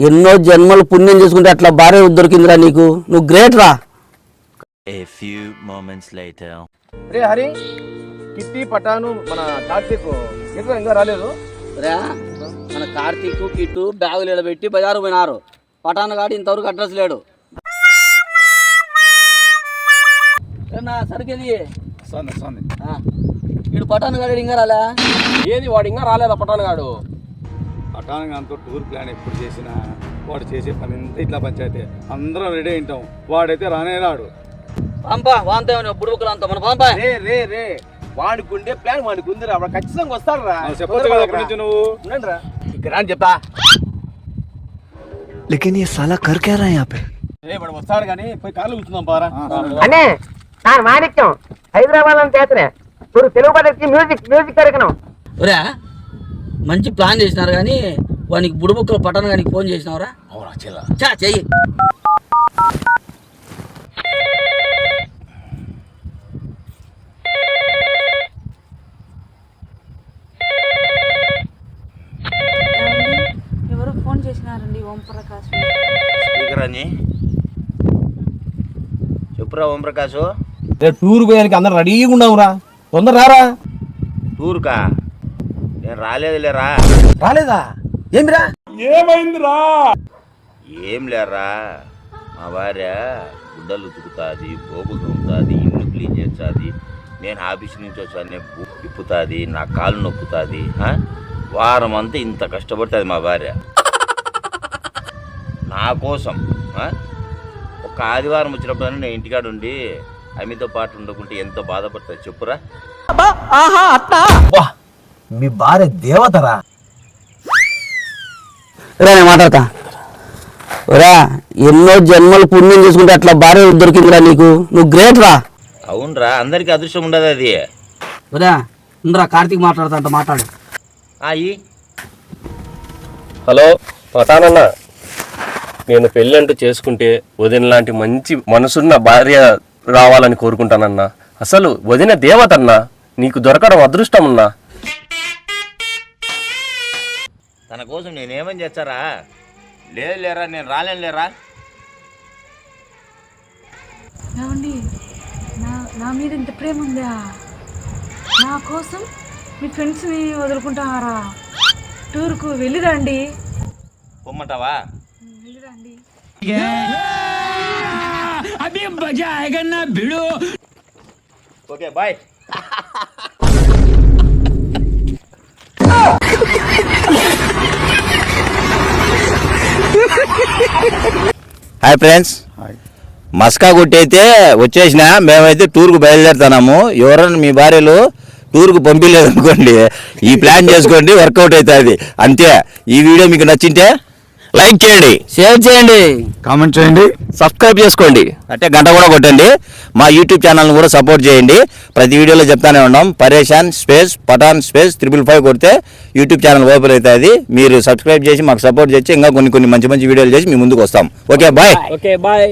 ఎన్నో జన్మలు పుణ్యం చేసుకుంటే అట్లా భార్య దొరికిందిరా నీకు. నువ్వు గ్రేట్ రా. A few moments later. రే హరి, కిట్టి పటాను మన కార్తీక్ ఇంకా రాలేదు. మన కార్తీక్ కిట్టు బ్యాగులు ఎడబెట్టి బజారు పోయినారు. పటాను కాడి ఇంతవరకు అడ్రస్ లేడు. సరికేది ఇడు పటాను గాడు ఇంకా రాలే. ఏది వాడు ఇంకా రాలేదా పటాను గాడు? పటానంతో టూర్ ప్లాన్ ఎప్పుడు చేసినా వాడు చేసే పని అంతా ఇట్లా పంచాయితీ. అందరం రెడీ అయింటాం, వాడైతే రానే రాడు. పంపా వాంతే బుడుబుక్కలు అంతా మన పంపా. రే వాడికి ఉండే ప్లాన్ వాడికి ఉందిరా, వాడు ఖచ్చితంగా వస్తాడు రా. చెప్పొచ్చు కదా అక్కడి నుంచి నువ్వు. రా ఇక్కడ అని చెప్తా. लेकिन ये साला कर क्या रहा है यहाँ पे? వాడు వస్తాడు కానీ పోయి కార్లు కూర్చుందాం పారా. అనే நான் మాణిక్యం హైదరాబాద్ అని చేతనే ఇప్పుడు తెలుగు పదకి మ్యూజిక్ కార్యక్రమం. ఒరే మంచి ప్లాన్ చేసినారు కానీ వానికి బుడుబుక్కలు పటాను కానీ ఫోన్ చేసినావురా? అవునా చెల్ల చా చెయ్యి. ఎవరు ఫోన్ చేసినారండి? ఓంప్రకాష్ స్పీకర్ అని చెప్పురా ఓంప్రకాష్. టూర్ పోయానికి అందరు రెడీగా ఉన్నావురా, తొందర రారా. టూర్కా? నేను రాలేదులేరా. రాలేదా? ఏమిరా? ఏమైందిరా? ఏం లేరా, మా భార్య గుడ్డలు ఉతుకుతుంది, పోగులు తోముతుంది, ఇల్లు క్లీన్ చేస్తుంది. నేను ఆఫీస్ నుంచి వచ్చానే ఇప్పుతుంది, నా కాలు నొక్కుతుంది. వారం అంతా ఇంత కష్టపడుతుంది మా భార్య నా కోసం. ఒక ఆదివారం వచ్చినప్పుడు నేను ఇంటికాడ ఉండి ఆమెతో పాటు ఉండకుంటే ఎంతో బాధపడుతుంది చెప్పురా. మీ భార్య దేవతరా. నేను మాట్లాడతా. ఒరా ఎన్నో జన్మలు పుణ్యం చేసుకుంటే అట్లా భార్య దొరికిందిరా నీకు. నువ్వు గ్రేట్ రా. అవునరా, అందరికీ అదృష్టం ఉండదు అది. ఒరా ఉండరా, కార్తీక్ మాట్లాడతా. మాట్లాడు. హలో పటానన్న, నేను పెళ్ళి అంటూ చేసుకుంటే వదిన లాంటి మంచి మనసున్న భార్య రావాలని కోరుకుంటానన్నా. అసలు వదిన దేవతన్నా, నీకు దొరకడం అదృష్టం అన్నా. తన కోసం నేనేమని చేస్తారా? లేదు లేరా, నేను రాలేను లేరా. ఏమండి, నా మీద ఇంత ప్రేమ ఉందా? నా కోసం మీ ఫ్రెండ్స్ని వదులుకుంటారా? టూర్కు వెళ్ళిరండి. పొమ్మంటావా? వెళ్ళిరండి. Okay bye. హాయ్ ఫ్రెండ్స్, మస్కా కొట్టయితే వచ్చేసిన మేమైతే టూర్కు బయలుదేరుతున్నాము. ఎవరైనా మీ భార్యలు టూర్కు పంపించలేదు అనుకోండి, ఈ ప్లాన్ చేసుకోండి, వర్కౌట్ అవుతుంది అంతే. ఈ వీడియో మీకు నచ్చింటే లైక్ చేయండి, షేర్ చేయండి, కామెంట్ చేయండి, సబ్స్క్రైబ్ చేసుకోండి, అంటే గంట కూడా కొట్టండి. మా యూట్యూబ్ ఛానల్ని కూడా సపోర్ట్ చేయండి. ప్రతి వీడియోలో చెప్తానే ఉన్నాం, పరేషాన్ స్పేస్ పఠాన్ స్పేస్ 555 కొడితే యూట్యూబ్ ఛానల్ ఓపెన్ అవుతుంది. మీరు సబ్స్క్రైబ్ చేసి మాకు సపోర్ట్ చేసి ఇంకా కొన్ని మంచి వీడియోలు చేసి మీ ముందుకు వస్తాం. Okay bye. Okay bye.